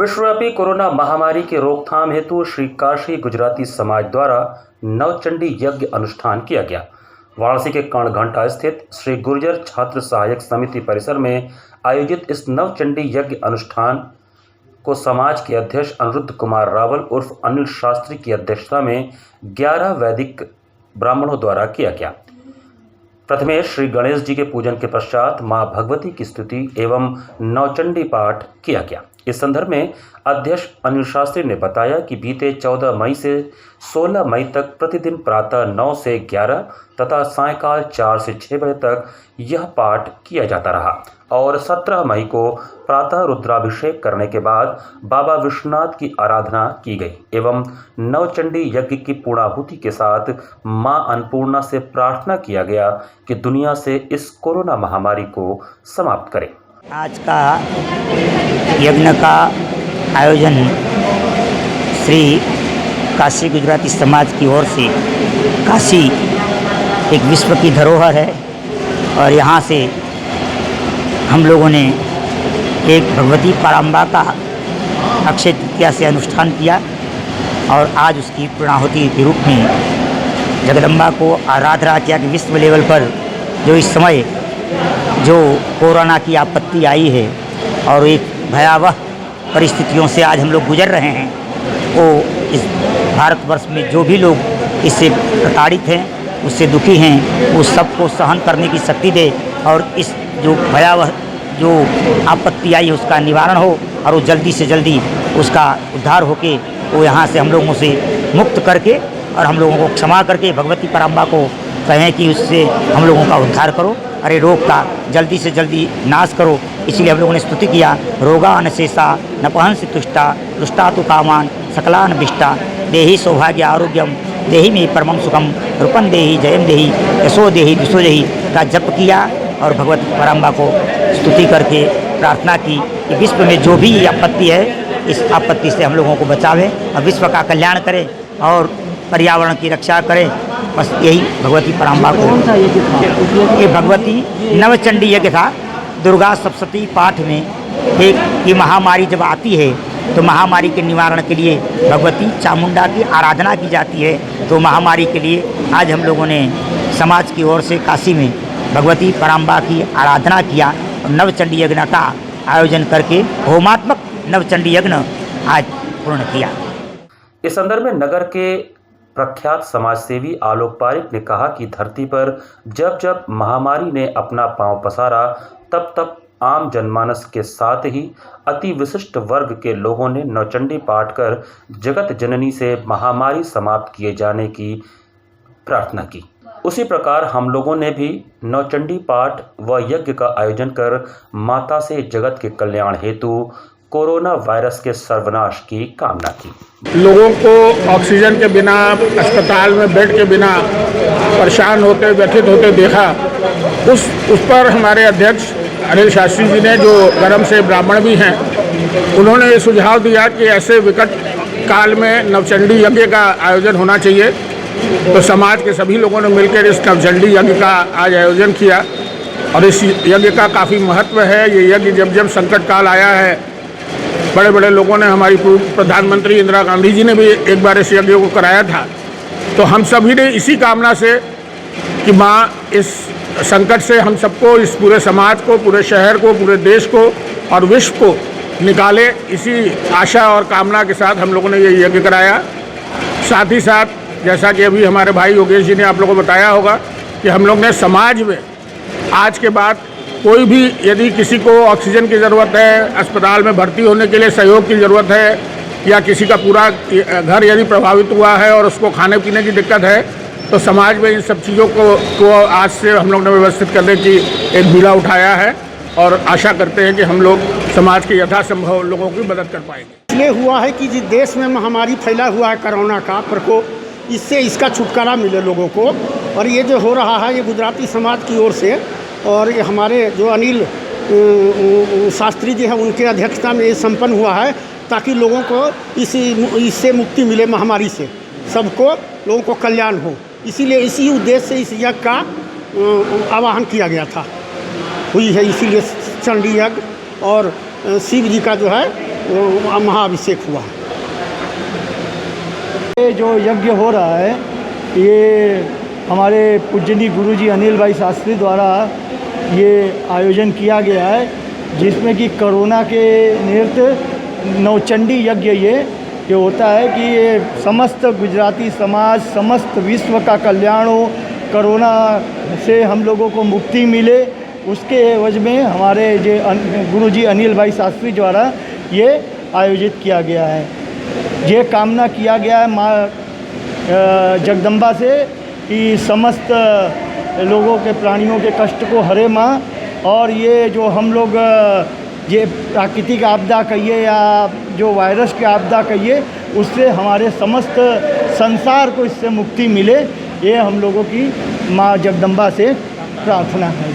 विश्वव्यापी कोरोना महामारी की रोकथाम हेतु श्री काशी गुजराती समाज द्वारा नवचंडी यज्ञ अनुष्ठान किया गया। वाराणसी के कर्णघंटा स्थित श्री गुर्जर छात्र सहायक समिति परिसर में आयोजित इस नवचंडी यज्ञ अनुष्ठान को समाज के अध्यक्ष अनिरुद्ध कुमार रावल उर्फ अनिल शास्त्री की अध्यक्षता में 11 वैदिक ब्राह्मणों द्वारा किया गया। प्रथमेश श्री गणेश जी के पूजन के पश्चात मां भगवती की स्तुति एवं नवचंडी पाठ किया गया। इस संदर्भ में अध्यक्ष अनिल शास्त्री ने बताया कि बीते 14 मई से 16 मई तक प्रतिदिन प्रातः 9 से 11 तथा सायंकाल 4 से 6 बजे तक यह पाठ किया जाता रहा और 17 मई को प्रातः रुद्राभिषेक करने के बाद बाबा विश्वनाथ की आराधना की गई एवं नवचंडी यज्ञ की पूर्णाहुति के साथ मां अन्नपूर्णा से प्रार्थना किया गया कि दुनिया से इस कोरोना महामारी को समाप्त करे। आज का यज्ञ का आयोजन श्री काशी गुजराती समाज की ओर से, काशी एक विश्व की धरोहर है और यहाँ से हम लोगों ने एक भगवती पराम्बा का अक्षय तृतीया से अनुष्ठान किया और आज उसकी पूर्णाहुति के रूप में जगदम्बा को आराधना किया कि विश्व लेवल पर जो इस समय जो कोरोना की आपत्ति आई है और एक भयावह परिस्थितियों से आज हम लोग गुजर रहे हैं, वो इस भारतवर्ष में जो भी लोग इससे प्रताड़ित हैं, उससे दुखी हैं, वो सबको सहन करने की शक्ति दे और इस जो भयावह जो आपत्ति आई है उसका निवारण हो और वो जल्दी से जल्दी उसका उद्धार होके वो यहाँ से हम लोगों से मुक्त करके और हम लोगों को क्षमा करके भगवती पराम्बा को कहें कि उससे हम लोगों का उद्धार करो, अरे रोग का जल्दी से जल्दी नाश करो। इसीलिए हम लोगों ने स्तुति किया, रोगा न शेषा न पहंसि तुष्टा तुष्टा तु कामान सकलान विष्टा देहि सौभाग्य आरोग्यम देहि में परमं सुखम रूपम देहि जयम देहि यशो देहि दिशो देहि का जप किया और भगवत पराम्बा को स्तुति करके प्रार्थना की कि विश्व में जो भी आपत्ति है इस आपत्ति से हम लोगों को बचावें और विश्व का कल्याण करें और पर्यावरण की रक्षा करें। बस यही भगवती पराम्बा को ये भगवती नवचंडी यज्ञ था। दुर्गा सप्तशती पाठ में एक ये महामारी जब आती है तो महामारी के निवारण के लिए भगवती चामुंडा की आराधना की जाती है। तो महामारी के लिए आज हम लोगों ने समाज की ओर से काशी में भगवती पराम्बा की आराधना किया और नवचंडी यज्ञ का आयोजन करके होमात्मक नवचंडी यज्ञ आज पूर्ण किया। इस संदर्भ में नगर के प्रख्यात समाजसेवी आलोक पारिक ने कहा कि धरती पर जब जब महामारी ने अपना पांव पसारा तब तब आम जनमानस के साथ ही अति विशिष्ट वर्ग के लोगों ने नवचंडी पाठ कर जगत जननी से महामारी समाप्त किए जाने की प्रार्थना की। उसी प्रकार हम लोगों ने भी नवचंडी पाठ व यज्ञ का आयोजन कर माता से जगत के कल्याण हेतु कोरोना वायरस के सर्वनाश की कामना की। लोगों को ऑक्सीजन के बिना, अस्पताल में बेड के बिना परेशान होते व्यथित होते देखा, उस पर हमारे अध्यक्ष अनिल शास्त्री जी ने, जो गरम से ब्राह्मण भी हैं, उन्होंने ये सुझाव दिया कि ऐसे विकट काल में नवचंडी यज्ञ का आयोजन होना चाहिए। तो समाज के सभी लोगों ने मिलकर इस नवचंडी यज्ञ का आज आयोजन किया और इस यज्ञ का काफ़ी महत्व है। ये यज्ञ जब जब संकट काल आया है, बड़े बड़े लोगों ने, हमारी पूर्व प्रधानमंत्री इंदिरा गांधी जी ने भी एक बार इस यज्ञ को कराया था। तो हम सभी ने इसी कामना से कि माँ इस संकट से हम सबको, इस पूरे समाज को, पूरे शहर को, पूरे देश को और विश्व को निकाले, इसी आशा और कामना के साथ हम लोगों ने ये यज्ञ कराया। साथ ही साथ जैसा कि अभी हमारे भाई योगेश जी ने आप लोगों को बताया होगा कि हम लोग ने समाज में आज के बाद कोई भी यदि किसी को ऑक्सीजन की ज़रूरत है, अस्पताल में भर्ती होने के लिए सहयोग की ज़रूरत है या किसी का पूरा घर यदि प्रभावित हुआ है और उसको खाने पीने की दिक्कत है, तो समाज में इन सब चीज़ों को आज से हम लोग ने व्यवस्थित करने की एक बीड़ा उठाया है और आशा करते हैं कि हम लोग समाज के यथासंभव लोगों की मदद कर पाएंगे। इसलिए हुआ है कि जिस देश में महामारी फैला हुआ है कोरोना का प्रकोप, इससे इसका छुटकारा मिले लोगों को। और ये जो हो रहा है ये गुजराती समाज की ओर से और ये हमारे जो अनिल शास्त्री जी हैं उनके अध्यक्षता में ये संपन्न हुआ है ताकि लोगों को इससे मुक्ति मिले, महामारी से सबको लोगों को कल्याण हो। इसीलिए इसी उद्देश्य से इस यज्ञ का आवाहन किया गया था, हुई है। इसीलिए चंडी यज्ञ और शिव जी का जो है महाअभिषेक हुआ। ये जो यज्ञ हो रहा है ये हमारे पूजनीय गुरुजी अनिल भाई शास्त्री द्वारा ये आयोजन किया गया है, जिसमें कि कोरोना के निमित्त नवचंडी यज्ञ ये होता है कि ये समस्त गुजराती समाज, समस्त विश्व का कल्याण हो, कोरोना से हम लोगों को मुक्ति मिले, उसके एवज में हमारे जो गुरुजी अनिल भाई शास्त्री द्वारा ये आयोजित किया गया है। ये कामना किया गया है माँ जगदम्बा से कि समस्त लोगों के, प्राणियों के कष्ट को हरे माँ, और ये जो हम लोग ये प्राकृतिक आपदा कहिए या जो वायरस की आपदा कहिए, उससे हमारे समस्त संसार को इससे मुक्ति मिले, ये हम लोगों की माँ जगदम्बा से प्रार्थना है।